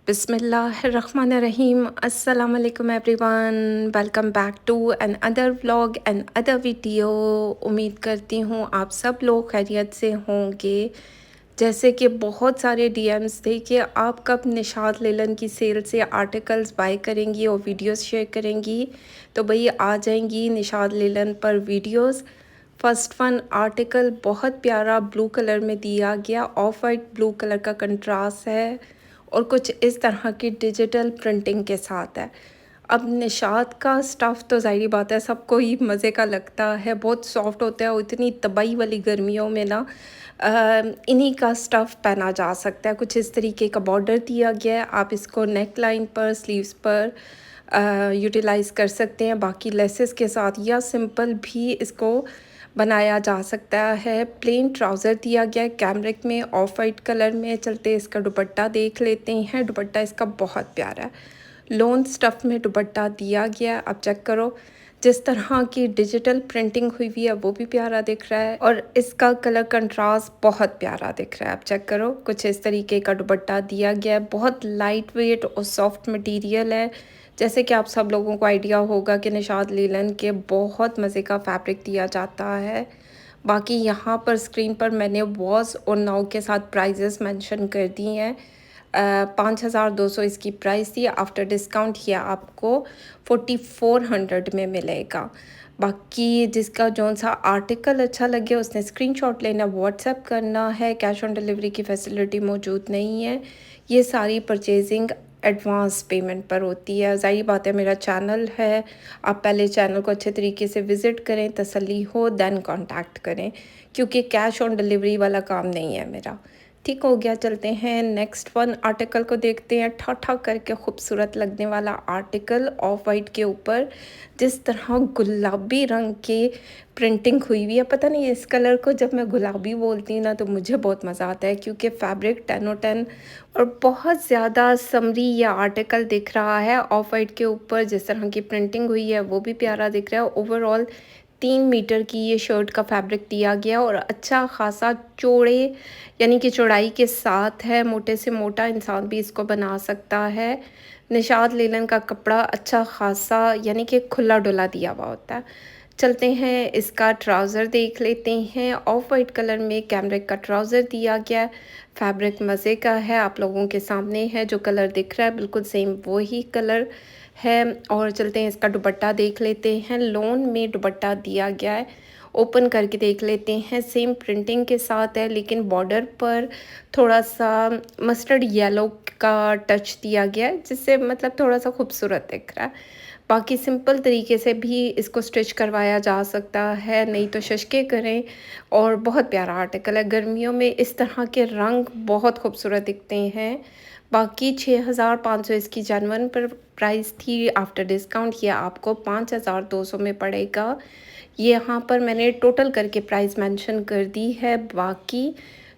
बिस्मिल्लाहिर्रहमानिर्रहीम अस्सलाम वालेकुम everyone. Welcome back to another vlog another video. उम्मीद करती हूँ आप सब लोग खैरियत से होंगे। जैसे कि बहुत सारे डीएम्स थे कि आप कब निशात लेलन की सेल से आर्टिकल्स बाय करेंगी और वीडियोस शेयर करेंगी, तो भाई आ जाएंगी निशात लेलन पर वीडियोस। फर्स्ट वन आर्टिकल बहुत प्यारा ब्लू कलर में दिया गया, ऑफ वाइट ब्लू कलर का कंट्रास्ट है और कुछ इस तरह की डिजिटल प्रिंटिंग के साथ है। अब निशात का स्टफ़ तो ज़ाहिर बात है सबको ही मज़े का लगता है, बहुत सॉफ्ट होता है और इतनी तबाही वाली गर्मियों में ना इन्हीं का स्टफ़ पहना जा सकता है। कुछ इस तरीके का बॉर्डर दिया गया है, आप इसको नेक लाइन पर, स्लीव्स पर यूटिलाइज़ कर सकते हैं बाकी लेसेस के साथ, या सिंपल भी इसको बनाया जा सकता है। प्लेन ट्राउज़र दिया गया है कैमरिक में, ऑफ वाइट कलर में। चलते इसका दुपट्टा देख लेते हैं। दुपट्टा इसका बहुत प्यारा है, लोन स्टफ़ में दुपट्टा दिया गया है। अब चेक करो, जिस तरह की डिजिटल प्रिंटिंग हुई हुई है वो भी प्यारा दिख रहा है और इसका कलर कंट्रास्ट बहुत प्यारा दिख रहा है। अब चेक करो, कुछ इस तरीके का दुपट्टा दिया गया है, बहुत लाइट वेट और सॉफ्ट मटेरियल है। जैसे कि आप सब लोगों को आइडिया होगा कि निशात लीलन के बहुत मज़े का फैब्रिक दिया जाता है। बाकी यहाँ पर स्क्रीन पर मैंने वॉस और नाउ के साथ प्राइजेस मेंशन कर दी हैं। 5200 इसकी प्राइस थी, आफ्टर डिस्काउंट ये आपको 4400 में मिलेगा। बाकी जिसका जौन सा आर्टिकल अच्छा लगे उसने स्क्रीनशॉट लेना, व्हाट्सएप करना है। कैश ऑन डिलीवरी की फैसिलिटी मौजूद नहीं है। ये सारी परचेजिंग एडवांस पेमेंट पर होती है। ज़ाहिर बात है मेरा चैनल है, आप पहले चैनल को अच्छे तरीके से विज़िट करें, तसल्ली हो दैन कांटेक्ट करें, क्योंकि कैश ऑन डिलीवरी वाला काम नहीं है मेरा। ठीक हो गया, चलते हैं नेक्स्ट वन आर्टिकल को देखते हैं। ठा ठा करके खूबसूरत लगने वाला आर्टिकल ऑफ वाइट के ऊपर जिस तरह गुलाबी रंग की प्रिंटिंग हुई हुई है। पता नहीं इस कलर को जब मैं गुलाबी बोलती हूँ ना तो मुझे बहुत मज़ा आता है, क्योंकि फैब्रिक 10/10 और बहुत ज़्यादा समरी यह आर्टिकल दिख रहा है। ऑफ वाइट के ऊपर जिस तरह की प्रिंटिंग हुई है वो भी प्यारा दिख रहा है। ओवरऑल 3 मीटर की ये शर्ट का फैब्रिक दिया गया और अच्छा खासा चौड़े यानी कि चौड़ाई के साथ है। मोटे से मोटा इंसान भी इसको बना सकता है। निशात लेलन का कपड़ा अच्छा खासा यानी कि खुला डुला दिया हुआ होता है। चलते हैं इसका ट्राउज़र देख लेते हैं। ऑफ वाइट कलर में कैमरिक का ट्राउज़र दिया गया है। फैब्रिक मज़े का है, आप लोगों के सामने है। जो कलर दिख रहा है बिल्कुल सेम वही कलर है। और चलते हैं इसका दुपट्टा देख लेते हैं। लोन में दुपट्टा दिया गया है, ओपन करके देख लेते हैं। सेम प्रिंटिंग के साथ है लेकिन बॉर्डर पर थोड़ा सा मस्टर्ड येलो का टच दिया गया है, जिससे मतलब थोड़ा सा खूबसूरत दिख रहा है। बाकी सिंपल तरीके से भी इसको स्टिच करवाया जा सकता है, नहीं तो शशके करें। और बहुत प्यारा आर्टिकल है, गर्मियों में इस तरह के रंग बहुत खूबसूरत दिखते हैं। बाकी 6500 इसकी जनवन पर प्राइस थी, आफ्टर डिस्काउंट ये आपको 5200 में पड़ेगा। ये यहाँ पर मैंने टोटल करके प्राइस मेंशन कर दी है। बाकी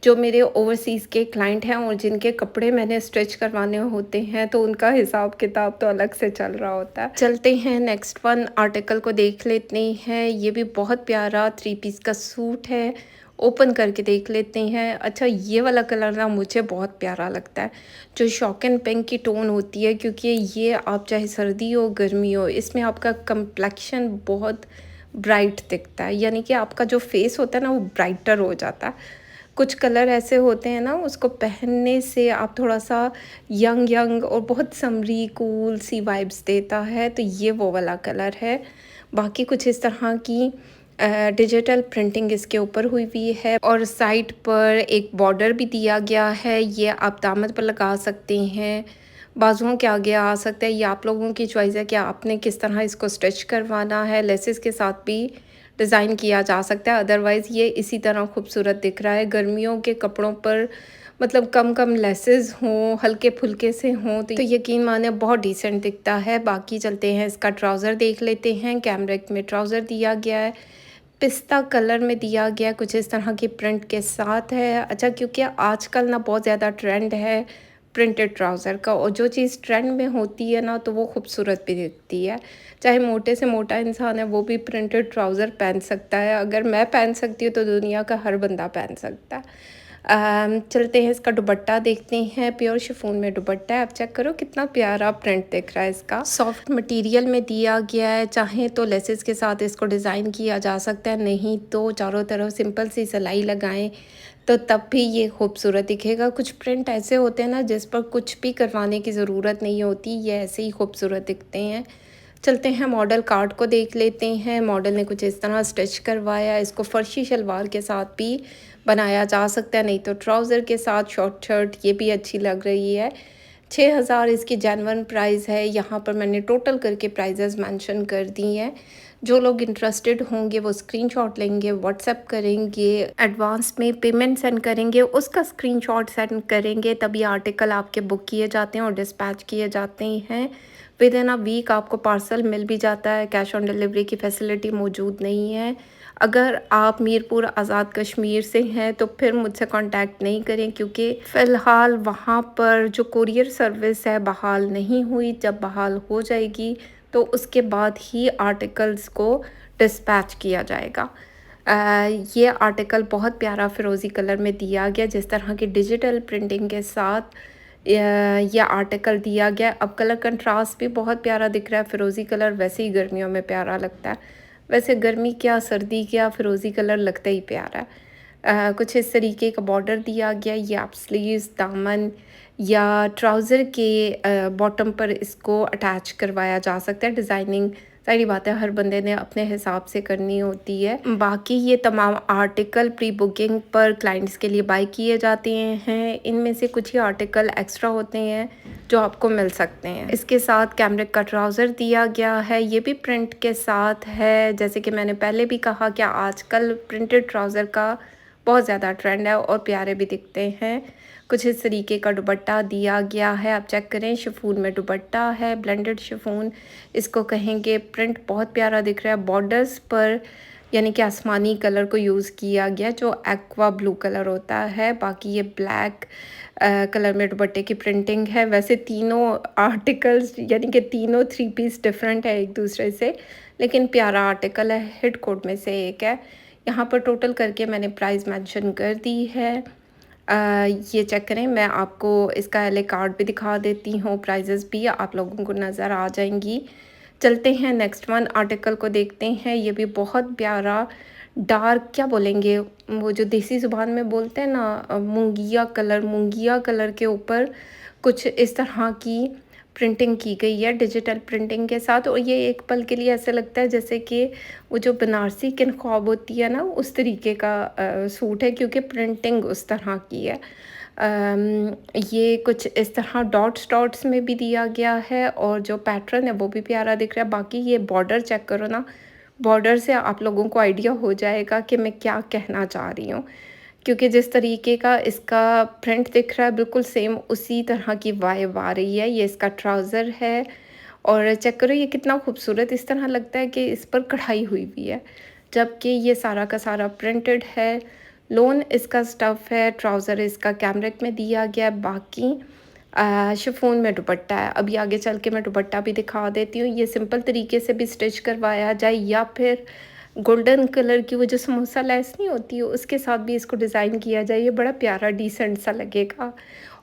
जो मेरे ओवरसीज़ के क्लाइंट हैं और जिनके कपड़े मैंने स्टिच करवाने होते हैं तो उनका हिसाब किताब तो अलग से चल रहा होता है। चलते हैं नेक्स्ट वन आर्टिकल को देख लेते हैं। ये भी बहुत प्यारा 3 पीस का सूट है, ओपन करके देख लेते हैं। अच्छा, ये वाला कलर ना मुझे बहुत प्यारा लगता है, जो शॉक एंड पिंक की टोन होती है, क्योंकि ये आप चाहे सर्दी हो गर्मी हो इसमें आपका कंप्लेक्शन बहुत ब्राइट दिखता है, यानी कि आपका जो फेस होता है ना वो ब्राइटर हो जाता है। कुछ कलर ऐसे होते हैं ना उसको पहनने से आप थोड़ा सा यंग यंग और बहुत समरी कूल सी वाइब्स देता है, तो ये वो वाला कलर है। बाकी कुछ इस तरह की डिजिटल प्रिंटिंग इसके ऊपर हुई हुई है और साइड पर एक बॉर्डर भी दिया गया है। ये आप दामन पर लगा सकते हैं, बाजुओं के आगे आ सकता है, ये आप लोगों की चॉइस है कि आपने किस तरह इसको स्टिच करवाना है। लेसेस के साथ भी डिज़ाइन किया जा सकता है, अदरवाइज़ ये इसी तरह खूबसूरत दिख रहा है। गर्मियों के कपड़ों पर मतलब कम कम लेसेस हों, हल्के फुल्के से हों, तो यकीन माने बहुत डिसेंट दिखता है। बाकी चलते हैं इसका ट्राउज़र देख लेते हैं। कैमरिक में ट्राउज़र दिया गया है, पिस्ता कलर में दिया गया, कुछ इस तरह की प्रिंट के साथ है। अच्छा, क्योंकि आजकल ना बहुत ज़्यादा ट्रेंड है प्रिंटेड ट्राउज़र का, और जो चीज़ ट्रेंड में होती है ना तो वो खूबसूरत भी दिखती है। चाहे मोटे से मोटा इंसान है वो भी प्रिंटेड ट्राउज़र पहन सकता है। अगर मैं पहन सकती हूँ तो दुनिया का हर बंदा पहन सकता है। चलते हैं, इसका दुपट्टा देखते हैं। प्योर शिफॉन में दुपट्टा है, आप चेक करो कितना प्यारा प्रिंट दिख रहा है इसका। सॉफ्ट मटेरियल में दिया गया है, चाहे तो लेसेस के साथ इसको डिज़ाइन किया जा सकता है, नहीं तो चारों तरफ सिंपल सी सिलाई लगाएं तो तब भी ये खूबसूरत दिखेगा। कुछ प्रिंट ऐसे होते हैं ना जिस पर कुछ भी करवाने की ज़रूरत नहीं होती, ये ऐसे ही खूबसूरत दिखते हैं। चलते हैं मॉडल कार्ड को देख लेते हैं। मॉडल ने कुछ इस तरह स्टिच करवाया, इसको फर्शी शलवार के साथ भी बनाया जा सकता है, नहीं तो ट्राउज़र के साथ शॉर्ट शर्ट, ये भी अच्छी लग रही है। 6000 इसकी जेन्युइन प्राइस है। यहाँ पर मैंने टोटल करके प्राइजेस मेंशन कर दी हैं। जो लोग इंटरेस्टेड होंगे वो स्क्रीनशॉट लेंगे, व्हाट्सएप करेंगे, एडवांस में पेमेंट सेंड करेंगे, उसका स्क्रीनशॉट सेंड करेंगे, तभी आर्टिकल आपके बुक किए जाते हैं और डिस्पैच किए जाते हैं। विद इन अ वीक आपको पार्सल मिल भी जाता है। कैश ऑन डिलीवरी की फैसिलिटी मौजूद नहीं है। अगर आप मीरपुर आज़ाद कश्मीर से हैं तो फिर मुझसे कांटेक्ट नहीं करें, क्योंकि फ़िलहाल वहाँ पर जो कुरियर सर्विस है बहाल नहीं हुई। जब बहाल हो जाएगी तो उसके बाद ही आर्टिकल्स को डिस्पैच किया जाएगा। ये आर्टिकल बहुत प्यारा फ़िरोज़ी कलर में दिया गया, जिस तरह की डिजिटल प्रिंटिंग के साथ ये आर्टिकल दिया गया। अब कलर कंट्रास्ट भी बहुत प्यारा दिख रहा है। फ़िरोज़ी कलर वैसे ही गर्मियों में प्यारा लगता है, वैसे गर्मी क्या सर्दी क्या फ़िरोज़ी कलर लगता ही प्यारा है। कुछ इस तरीके का बॉर्डर दिया गया। ये आप स्लीव्स, दामन या ट्राउज़र के बॉटम पर इसको अटैच करवाया जा सकता है। डिज़ाइनिंग सारी बातें हर बंदे ने अपने हिसाब से करनी होती है। बाकी ये तमाम आर्टिकल प्री बुकिंग पर क्लाइंट्स के लिए बाय किए जाते हैं। इनमें से कुछ ही आर्टिकल एक्स्ट्रा होते हैं जो आपको मिल सकते हैं। इसके साथ कैमरिक का ट्राउज़र दिया गया है, ये भी प्रिंट के साथ है। जैसे कि मैंने पहले भी कहा कि आजकल प्रिंटेड ट्राउज़र का बहुत ज़्यादा ट्रेंड है और प्यारे भी दिखते हैं। कुछ इस तरीके का दुपट्टा दिया गया है, आप चेक करें। शिफॉन में दुपट्टा है, ब्लेंडेड शिफॉन इसको कहेंगे। प्रिंट बहुत प्यारा दिख रहा है। बॉर्डर्स पर यानी कि आसमानी कलर को यूज़ किया गया, जो एक्वा ब्लू कलर होता है। बाकी ये ब्लैक कलर में दुपट्टे की प्रिंटिंग है। वैसे तीनों आर्टिकल्स यानी कि तीनों 3 पीस डिफरेंट है एक दूसरे से, लेकिन प्यारा आर्टिकल है, हिट कोड में से एक है। यहाँ पर टोटल करके मैंने प्राइस मेंशन कर दी है। ये चेक करें, मैं आपको इसका एल कार्ड भी दिखा देती हूँ, प्राइजेस भी आप लोगों को नज़र आ जाएंगी। चलते हैं नेक्स्ट वन आर्टिकल को देखते हैं। ये भी बहुत प्यारा डार्क, क्या बोलेंगे वो जो देसी ज़ुबान में बोलते हैं ना, मूंगिया कलर के ऊपर कुछ इस तरह की प्रिंटिंग की गई है डिजिटल प्रिंटिंग के साथ। और ये एक पल के लिए ऐसा लगता है जैसे कि वो जो बनारसी किन ख्वाब होती है ना, उस तरीके का सूट है, क्योंकि प्रिंटिंग उस तरह की है। ये कुछ इस तरह डॉट्स में भी दिया गया है और जो पैटर्न है वो भी प्यारा दिख रहा है। बाकी ये बॉर्डर चेक करो ना, बॉर्डर से आप लोगों को आइडिया हो जाएगा कि मैं क्या कहना चाह रही हूँ, क्योंकि जिस तरीके का इसका प्रिंट दिख रहा है बिल्कुल सेम उसी तरह की वाइब आ रही है। ये इसका ट्राउज़र है और चेक करो ये कितना खूबसूरत, इस तरह लगता है कि इस पर कढ़ाई हुई हुई है, जबकि ये सारा का सारा प्रिंटेड है। लोन इसका स्टफ़ है, ट्राउज़र इसका कैमरिक में दिया गया। बाकी शिफॉन में दुपट्टा है। अभी आगे चल के मैं दुपट्टा भी दिखा देती हूँ। ये सिंपल तरीके से भी स्टिच करवाया जाए या फिर गोल्डन कलर की वो जो समोसा लेस नहीं होती है उसके साथ भी इसको डिज़ाइन किया जाए, ये बड़ा प्यारा डिसेंट सा लगेगा।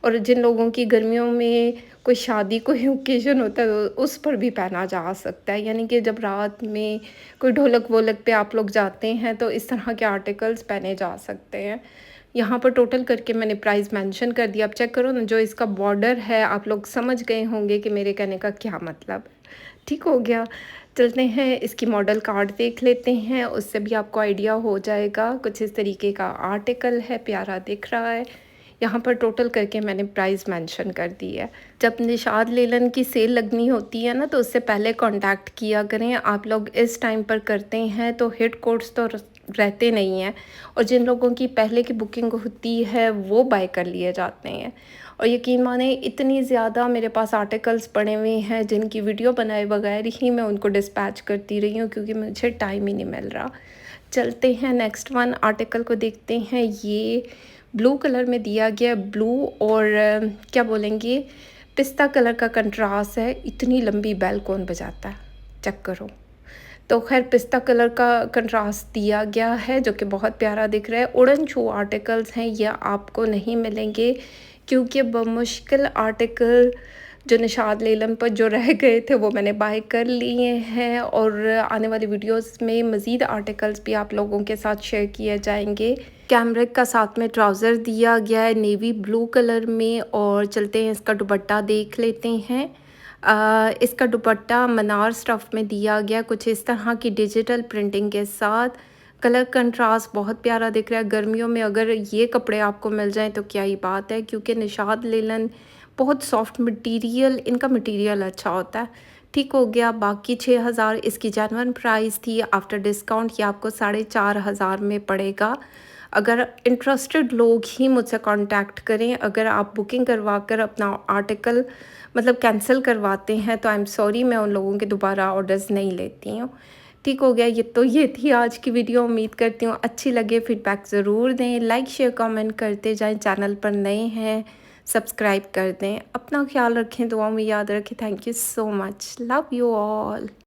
और जिन लोगों की गर्मियों में कोई शादी कोई ओकेज़न होता है तो उस पर भी पहना जा सकता है, यानी कि जब रात में कोई ढोलक वोलक पे आप लोग जाते हैं तो इस तरह के आर्टिकल्स पहने जा सकते हैं। यहाँ पर टोटल करके मैंने प्राइस मेंशन कर दिया। अब चेक करो ना, जो इसका बॉर्डर है आप लोग समझ गए होंगे कि मेरे कहने का क्या मतलब है। ठीक हो गया। चलते हैं इसकी मॉडल कार्ड देख लेते हैं, उससे भी आपको आइडिया हो जाएगा। कुछ इस तरीके का आर्टिकल है, प्यारा दिख रहा है। यहाँ पर टोटल करके मैंने प्राइस मेंशन कर दी है। जब निशाद लेलन की सेल लगनी होती है ना, तो उससे पहले कांटेक्ट किया करें। आप लोग इस टाइम पर करते हैं तो हिट कोड्स तो रहते नहीं हैं, और जिन लोगों की पहले की बुकिंग होती है वो बाय कर लिए जाते हैं। और यकीन माने इतनी ज़्यादा मेरे पास आर्टिकल्स पड़े हुए हैं जिनकी वीडियो बनाए बगैर ही मैं उनको डिस्पैच करती रही हूँ, क्योंकि मुझे टाइम ही नहीं मिल रहा। चलते हैं नेक्स्ट वन आर्टिकल को देखते हैं। ये ब्लू कलर में दिया गया, ब्लू और क्या बोलेंगे पिस्ता कलर का कंट्रास्ट है। इतनी लंबी बेल कौन बजाता है, चेक करो। तो ख़ैर पिस्ता कलर का कंट्रास्ट दिया गया है जो कि बहुत प्यारा दिख रहा है। उड़न छू आर्टिकल्स हैं, ये आपको नहीं मिलेंगे क्योंकि बमुश्किल आर्टिकल जो निशात नीलम पर जो रह गए थे वो मैंने बाय कर लिए हैं, और आने वाली वीडियोस में मज़ीद आर्टिकल्स भी आप लोगों के साथ शेयर किए जाएंगे। कैमरिक का साथ में ट्राउज़र दिया गया है नेवी ब्लू कलर में, और चलते हैं इसका दुपट्टा देख लेते हैं। इसका दुपट्टा मनार स्टफ़ में दिया गया, कुछ इस तरह की डिजिटल प्रिंटिंग के साथ। कलर कंट्रास्ट बहुत प्यारा दिख रहा है। गर्मियों में अगर ये कपड़े आपको मिल जाएं तो क्या ही बात है, क्योंकि निशात लिनन बहुत सॉफ्ट मटेरियल, इनका मटेरियल अच्छा होता है। ठीक हो गया। बाकी 6000 इसकी जेन्युइन प्राइस थी, आफ्टर डिस्काउंट ये आपको 4500 में पड़ेगा। अगर इंटरेस्टेड लोग ही मुझसे कांटेक्ट करें। अगर आप बुकिंग करवा कर अपना आर्टिकल मतलब कैंसिल करवाते हैं तो आई एम सॉरी, मैं उन लोगों के दोबारा ऑर्डर्स नहीं लेती हूँ। ठीक हो गया। ये थी आज की वीडियो। उम्मीद करती हूँ अच्छी लगे। फीडबैक ज़रूर दें, लाइक शेयर कमेंट करते जाएं। चैनल पर नए हैं सब्सक्राइब कर दें। अपना ख्याल रखें, दुआओं में याद रखें। Thank you so much. Love you all.